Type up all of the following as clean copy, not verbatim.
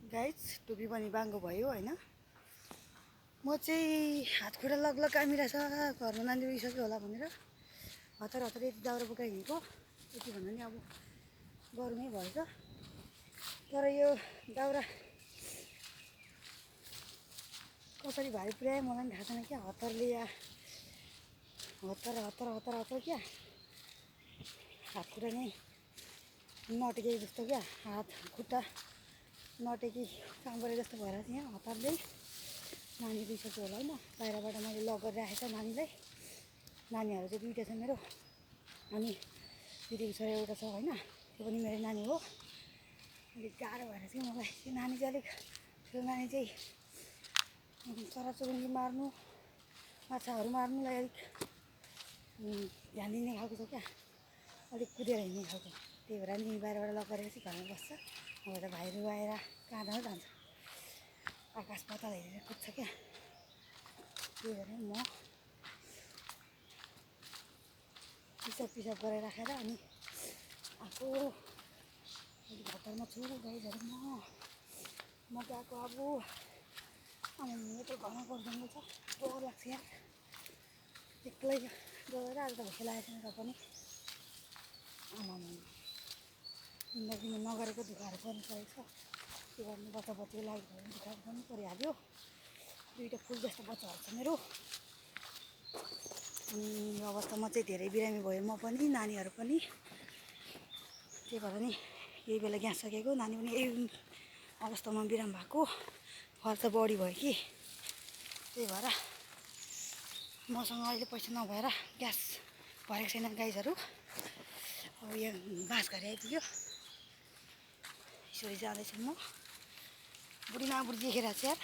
Guys टोपी पनि बाङ्गो भयो होइन। म चाहिँ हात खुट्टा लगलग कामिरहेछ, घरमा नानी रोइसक्यो होला भनेर हतार हतार यति दाउरा बोकाइ हिँडेको। यति भन्दा नि अब गरमै भएछ। तर यो दाउरा कसरी भारी पुर्यायो मलाई पनि थाहा छैन क्या। हतारले या हतार हतार हतार हतार क्या हात खुट्टा नै नटेके जस्तो क्या। हात खुट्टा नटेकी काम गरे जस्तो भएर चाहिँ यहाँ हतारले नानी दिइसक्यो होला होइन। बाहिरबाट मैले लक गरेर राखेको छ नानीलाई। नानीहरू चाहिँ दुईवटा छ मेरो, अनि दिदीको छोरा एउटा छ होइन, त्यो पनि मेरो नानी हो। अलिक गाह्रो भएर चाहिँ मलाई त्यो नानी चाहिँ अलिक ठुलो नानी चाहिँ चराचुरुङ्गी मार्नु माछाहरू मार्नुलाई अलिक ध्यान दिने खालको छ क्या, अलिक कुदेर हिँड्ने खालको। त्यही भएर नि बाहिरबाट लक गरेर चाहिँ घरमा बस्छ। अब त भाइहरू आएर कहाँ जान्छ, आकाश पाताल हेरेर कुद्छ क्या। त्यही भएर म पिसाब गरेर राखेर अनि आएको अलिक हतारमा छु गाइजहरू। म गएको अब यत्रो घरमा पर्दैन छ, डर लाग्छ यार एक्लै गएर। आज त भोकै लागेको छैन र पनि जिन्दगीमा नगरेको दुःखहरू पर्नु परेको छ। के गर्नु, बच्चाको लागि भयो दुःखहरू पनि परिहाल्यो। दुईवटा फुल जस्तो बच्चाहरू छ मेरो। अनि यो अवस्थामा चाहिँ धेरै बिरामी भयो म पनि, नानीहरू पनि। त्यही भएर नि यही बेला ग्यास सकेको, नानी पनि यही अवस्थामा बिराम भएको। खर्च बढी भयो कि, त्यही भएर मसँग अहिले पैसा नभएर ग्यास भरेको छैन गाइजहरू। अब यो बाँसघारी आइपुग्यो, यसरी जाँदैछु म। बुढीमा बुढी देखेर चाहिँ यार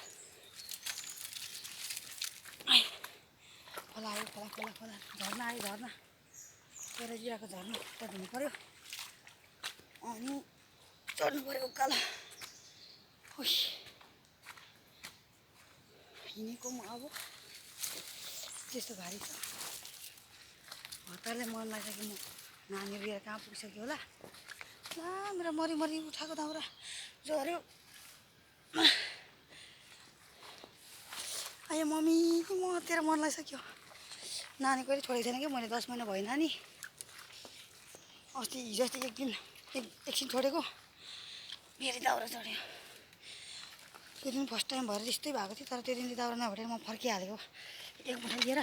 खोला आयो, खोला खोला खोला झर्ना आयो, झर्ना तेह्रजिराको झर्ना त धुनु पऱ्यो अनि चढ्नु पऱ्यो उकालो। हिँडेको म अब त्यस्तो भारी छ, हतारले मन लाग्छ कि म नानी लिएर कहाँ पुगिसक्यो होला। मेरो मरि उठाएको दाउरा झऱ्यो। आयो मम्मी, म तेरो मन लागिसक्यो। नानी कहिले छोडेको छैन कि मैले, 10 महिना भयो नानी। अस्ति हिजो अस्ति एकछिन छोडेको, फेरि दाउरा चढ्यो। त्यो दिन फर्स्ट टाइम भएर त्यस्तै भएको थियो, तर त्यो दिन चाहिँ दाउरा नभेटेर म फर्किहालेको एक मुठा लिएर।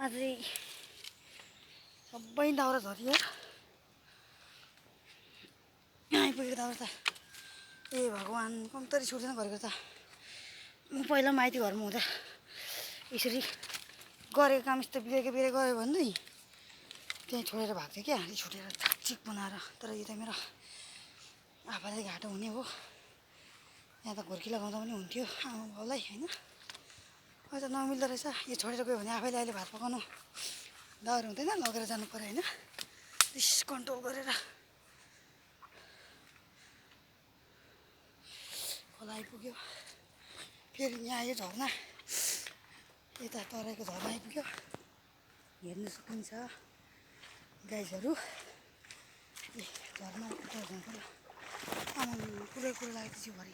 आज चाहिँ सबै दाउरा झरियो। आइपुगेको दाउरा त ए भगवान्, कम्तरी छुट्दैन गरेको त। म पहिला माइती घरमा हुँदा यसरी गरेको काम यस्तो बिरेको गयो भने नि त्यहीँ छोडेर भएको थियो क्या, छुटेर छिक बनाएर। तर यो त मेरो आफैलाई घाटो हुने हो। यहाँ त घुर्की लगाउँदा पनि हुन्थ्यो आमा बाउलाई होइन। अहिले त नमिल्दो रहेछ। यो छोडेर गयो भने आफैले अहिले भात पकाउनु डर हुँदैन, लगेर जानु पऱ्यो होइन। रिस कन्ट्रोल गरेर खोला आइपुग्यो। फेरि यहाँ आयो झर्ना, यता तराईको झर्ना आइपुग्यो, हेर्न सकिन्छ गाइजहरू। झर्ना झर्ना आमा कुरो लागेको जिउभरि।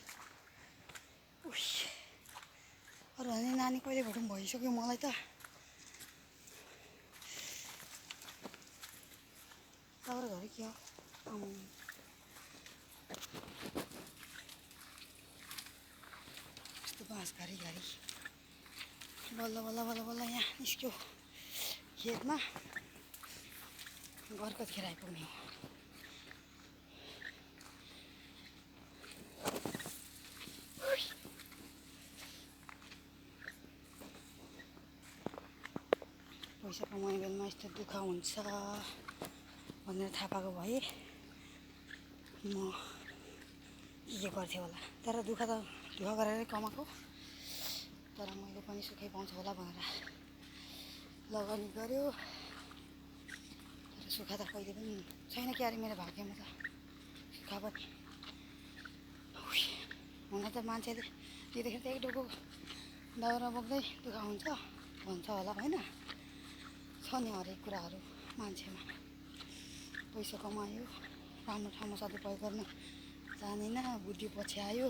अरू भने नानी कहिले भेटौँ भइसक्यो मलाई त। दाउरा झऱ्यो के हो यस्तो बाँस घारी बल्ल बल्ल बल्ल बल्ल यहाँ निस्क्यो खेतमा। घरको खेर आइपुग्ने हो। पैसा कमाउने बेलामा यस्तो दुःख हुन्छ भनेर थाहा पाएको भए म के गर्थेँ होला। तर दुःख गरेरै कमाएको, तर मैले पनि सुखै पाउँछु होला भनेर लगानी गऱ्यो। तर सुख त कहिले पनि छैन क्यारे मेरो भाग्यमा त। सुख पनि हुन त मान्छेले त्यतिखेर त एक डोको दाउरा बोक्दै दुःख हुन्छ भन्छ होला होइन। छ नि हरेक कुराहरू मान्छेमा। पैसा कमायो, राम्रो ठाउँमा सदुपयोग गर्न जानेन, बुद्धि पछि आयो।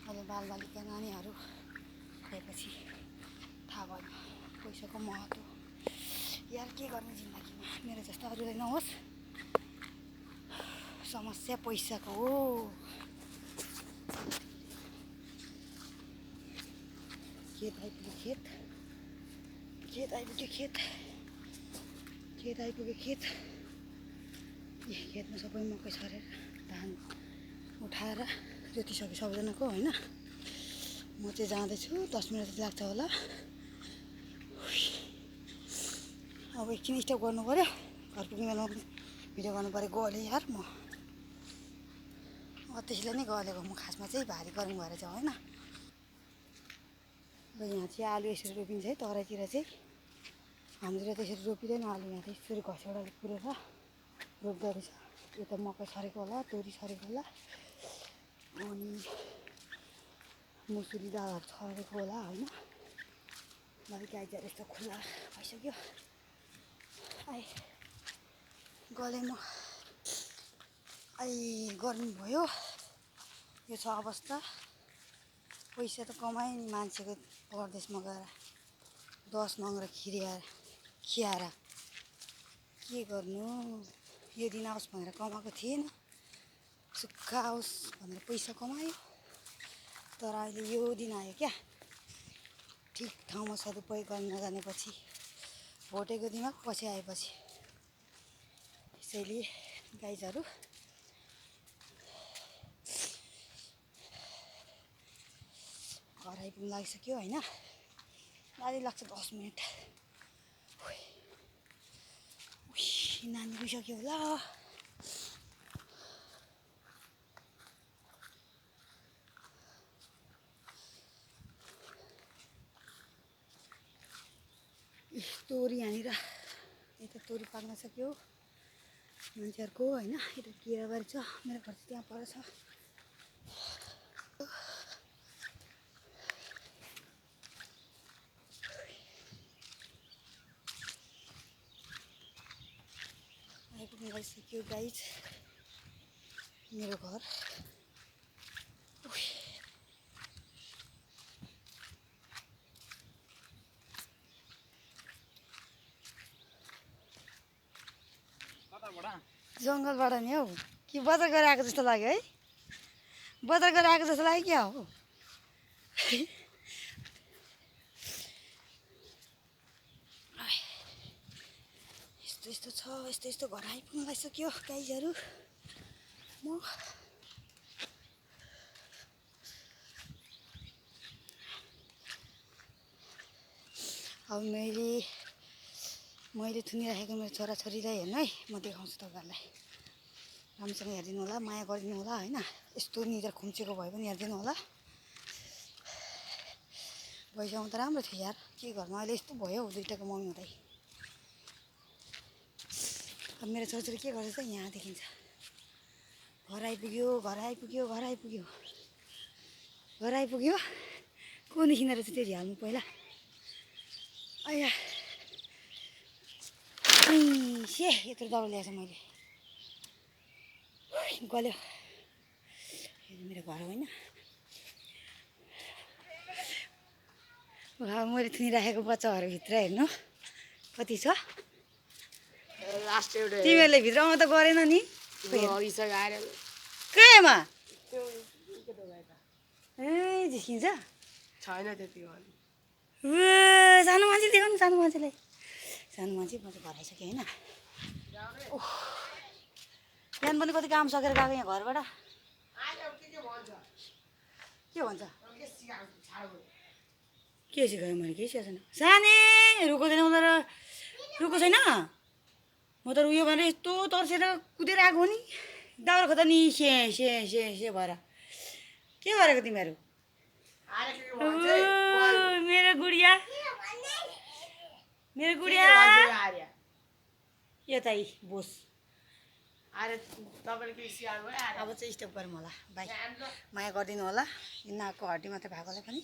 अब बालबालिका नानीहरू भएपछि थाहा भयो पैसाको महत्त्व। यार के गर्ने जिन्दगीमा, मेरो जस्तो अरूलाई नहोस्। समस्या पैसाको हो। खेत आइपुग्यो, खेत आइपुग्यो, खेत आइपुग्यो, खेतमा सबै मकै छरेर धान उठाएर जोतिसक्यो सबैजनाको होइन। म चाहिँ जाँदैछु, 10 मिनट जति लाग्छ होला। अब एकछिन स्टप गर्नु पऱ्यो, घर पुग्ने बेलामा भिडियो गर्नु पऱ्यो। गलेँ यार म त्यसले नै गलेको। म खासमा चाहिँ भारी गरम भएर चाहिँ होइन। र यहाँ चाहिँ आलु यसरी रोपिन्छ है, तराईतिर चाहिँ। हाम्रोतिर त्यसरी रोपिँदैन आलु, यहाँ चाहिँ यसरी घसेडाले पुरेर रोप्दो रहेछ। यो त मकै छरेको होला, तोरी छरेको होला, अनि मुसुरी दालहरू छरेको होला होइन। मैले गाईजार यस्तो खुल्ला भइसक्यो। गलेँ म। गर्मी भयो। यो छ अवस्था। पैसा त कमाएँ नि मान्छेको परदेशमा गएर 10 नङ्ग्रा खियाएर के गर्नु। यो दिन आओस् भनेर कमाएको थिएन, सुक्खा आओस् भनेर पैसा कमायो। तर अहिले यो दिन आयो क्या, ठिक ठाउँमा सदुपयोग गर्न नजानेपछि, भोटेको दिमाग पछि आएपछि। त्यसैले गाइजहरू घर आइपुग्नु लागिसक्यो होइन। गाडी लाग्छ 10 मिनट। नानी गइसक्यो होला। तोरी यहाँनिर यता तोरी पाक्न सक्यो मान्छेहरूको होइन। यता केराबारी छ, मेरो घर चाहिँ त्यहाँ पर छ। आइपुग्नु लागिसक्यो गाइज मेरो घर। जङ्गलबाट नि हौ, कि बजार गरेर आएको जस्तो लाग्यो है। बजार गरेर आएको जस्तो लाग्यो क्या हो। यस्तो छ, यस्तो घर आइपुग्नु लागिसक्यो गाइजहरू। म अब मैले थुनिराखेको मेरो छोराछोरीलाई हेर्नु है, म देखाउँछु तपाईँहरूलाई। राम्रोसँग हेरिदिनु होला, माया गरिदिनु होला होइन। यस्तो निधार खुम्चेको भए पनि हेरिदिनु होला। भैजामा त राम्रो थियो यार, के गर्नु अहिले यस्तो भयो हौ दुइटाको मम्मी हुँदै। अब मेरो छोराछोरी के गर्छ त यहाँ देखिन्छ। घर आइपुग्यो। को निस्किँदो रहेछ त्यो झ्यालमा पहिला। आया यत्रो दबाई ल्याएछ मैले। गल्यो, यो मेरो घर होइन। मैले थुनिराखेको बच्चाहरूभित्र हेर्नु कति छ। तिमीहरूले भित्र आउँदा गरेन नि केमा झिस्किन्छ छैन त्यति सानो मान्छे देखाउनु, सानो मान्छे म चाहिँ घर आइसकेँ होइन। बिहान पनि कति काम सकेर गएको यहाँ घरबाट। के भन्छ के सिकायो मैले, केही सिकाएको छैन। साने रुको छैन उनीहरू, रुको छैन। म त उयो भनेर यस्तो तर्सेर कुदेर आएको हो नि। दाउरा खोज्दा नि से भएर के गरेको तिमीहरू। मेरो गुडिया यतै बोस। अब चाहिँ स्टप गरौँ होला, बाई। माया गरिदिनु होला, नाकको हड्डी मात्रै भएकोलाई पनि।